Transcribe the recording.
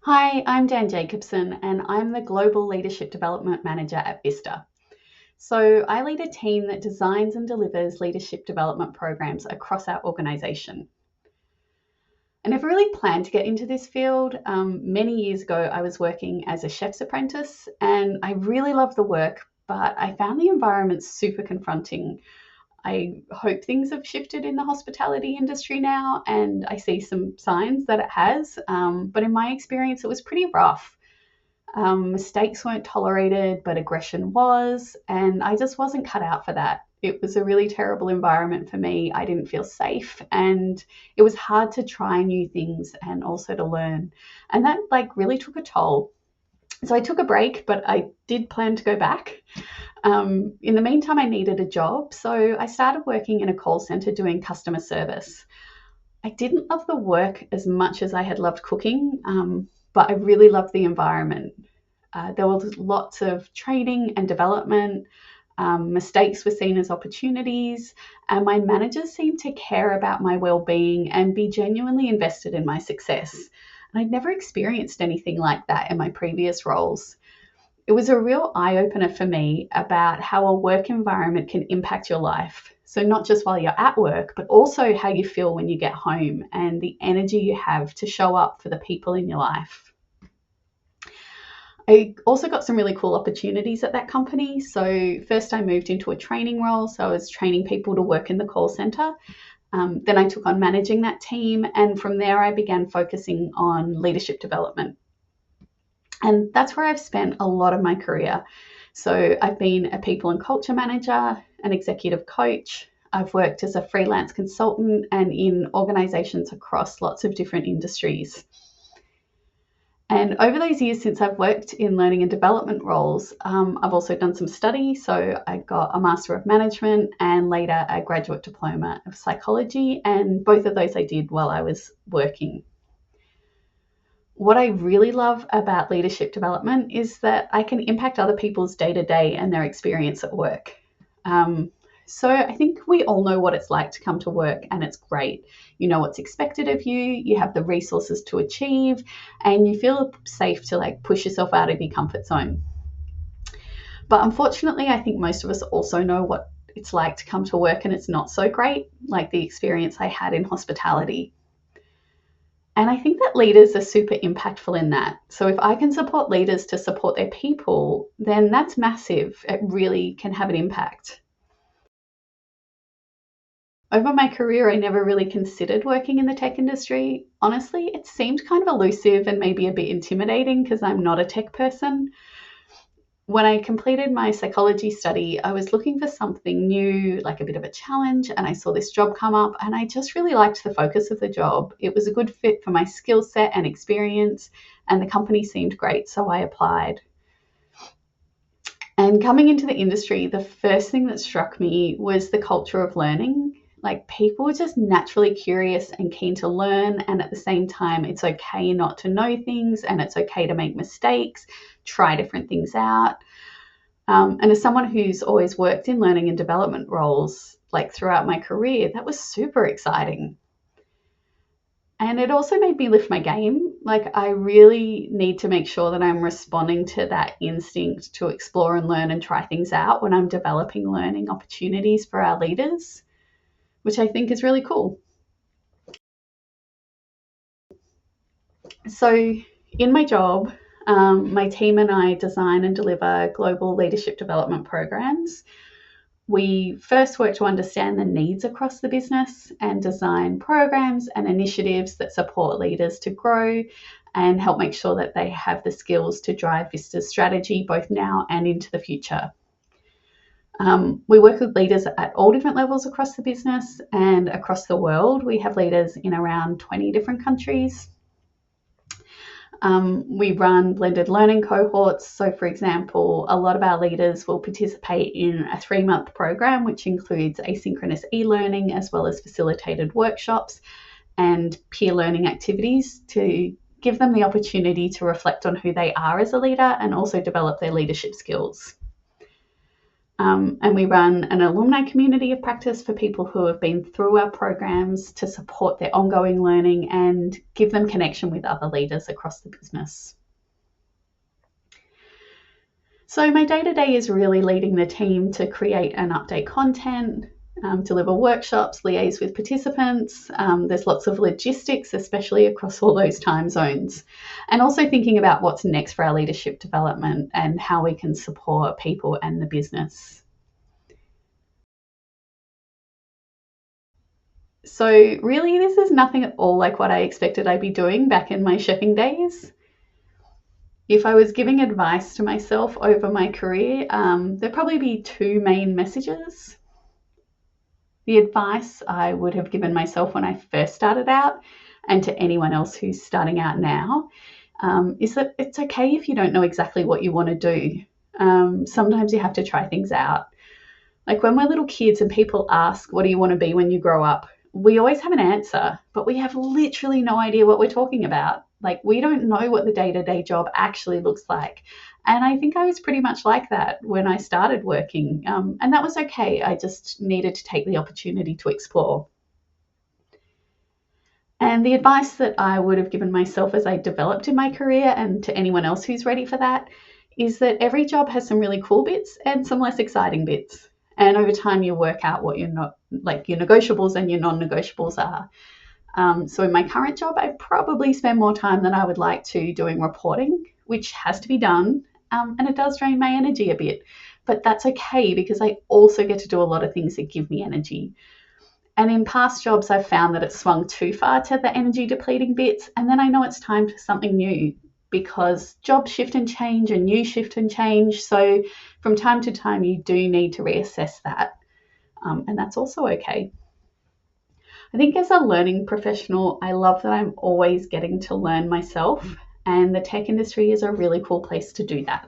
Hi, I'm Jacobson, and I'm the Global Leadership Development Manager at Vista. So, I lead a team that designs and delivers leadership development programs across our organisation. I never really planned to get into this field. Many years ago, I was working as a chef's apprentice, and I really loved the work, but I found the environment super confronting. I hope things have shifted in the hospitality industry now, and I see some signs that it has. But in my experience, it was pretty rough. Mistakes weren't tolerated, but aggression was, and I just wasn't cut out for that. It was a really terrible environment for me. I didn't feel safe, and it was hard to try new things and also to learn. And that really took a toll. So I took a break, but I did plan to go back. In the meantime, I needed a job, so I started working in a call center doing customer service. I didn't love the work as much as I had loved cooking, but I really loved the environment. There was lots of training and development. Mistakes were seen as opportunities, and my managers seemed to care about my well-being and be genuinely invested in my success. And I'd never experienced anything like that in my previous roles. It was a real eye-opener for me about how a work environment can impact your life. So not just while you're at work, but also how you feel when you get home and the energy you have to show up for the people in your life. I also got some really cool opportunities at that company. So first I moved into a training role. So I was training people to work in the call center. Then I took on managing that team. And from there, I began focusing on leadership development. And that's where I've spent a lot of my career. So I've been a people and culture manager, an executive coach. I've worked as a freelance consultant and in organizations across lots of different industries. And over those years since I've worked in learning and development roles, I've also done some study. So I got a Master of Management and later a graduate diploma of psychology. And both of those I did while I was working. What I really love about leadership development is that I can impact other people's day to day and their experience at work. So I think we all know what it's like to come to work, and it's great. You know what's expected of you, you have the resources to achieve, and you feel safe to push yourself out of your comfort zone. But unfortunately, I think most of us also know what it's like to come to work and it's not so great, like the experience I had in hospitality. And I think that leaders are super impactful in that. So if I can support leaders to support their people, then that's massive. It really can have an impact. Over my career, I never really considered working in the tech industry. Honestly, it seemed kind of elusive and maybe a bit intimidating because I'm not a tech person. When I completed my psychology study, I was looking for something new, like a bit of a challenge, and I saw this job come up, and I just really liked the focus of the job. It was a good fit for my skill set and experience, and the company seemed great, so I applied. And coming into the industry, the first thing that struck me was the culture of learning. Like, people are just naturally curious and keen to learn, and at the same time, it's okay not to know things, and it's okay to make mistakes, try different things out. And as someone who's always worked in learning and development roles, throughout my career, that was super exciting. And it also made me lift my game. I really need to make sure that I'm responding to that instinct to explore and learn and try things out when I'm developing learning opportunities for our leaders, which I think is really cool. So in my job, my team and I design and deliver global leadership development programs. We first work to understand the needs across the business and design programs and initiatives that support leaders to grow and help make sure that they have the skills to drive Vista's strategy both now and into the future. We work with leaders at all different levels across the business and across the world. We have leaders in around 20 different countries. We run blended learning cohorts. So, for example, a lot of our leaders will participate in a 3-month program, which includes asynchronous e-learning as well as facilitated workshops and peer learning activities to give them the opportunity to reflect on who they are as a leader and also develop their leadership skills. And we run an alumni community of practice for people who have been through our programs to support their ongoing learning and give them connection with other leaders across the business. So my day-to-day is really leading the team to create and update content, deliver workshops, liaise with participants. There's lots of logistics, especially across all those time zones, and also thinking about what's next for our leadership development and how we can support people and the business. So really, this is nothing at all like what I expected I'd be doing back in my chefing days. If I was giving advice to myself over my career, there'd probably be two main messages. The advice I would have given myself when I first started out, and to anyone else who's starting out now, is that it's okay if you don't know exactly what you want to do. Sometimes you have to try things out. Like when we're little kids and people ask, what do you want to be when you grow up? We always have an answer, but we have literally no idea what we're talking about. Like we don't know what the day-to-day job actually looks like. And I think I was pretty much like that when I started working. And that was okay. I just needed to take the opportunity to explore. And the advice that I would have given myself as I developed in my career, and to anyone else who's ready for that, is that every job has some really cool bits and some less exciting bits. And over time, you work out what your negotiables and your non-negotiables are. So in my current job, I probably spend more time than I would like to doing reporting, which has to be done, and it does drain my energy a bit. But that's okay because I also get to do a lot of things that give me energy. And in past jobs, I've found that it's swung too far to the energy depleting bits, and then I know it's time for something new because jobs shift and change and you shift and change. So from time to time, you do need to reassess that, and that's also okay. I think as a learning professional, I love that I'm always getting to learn myself, and the tech industry is a really cool place to do that.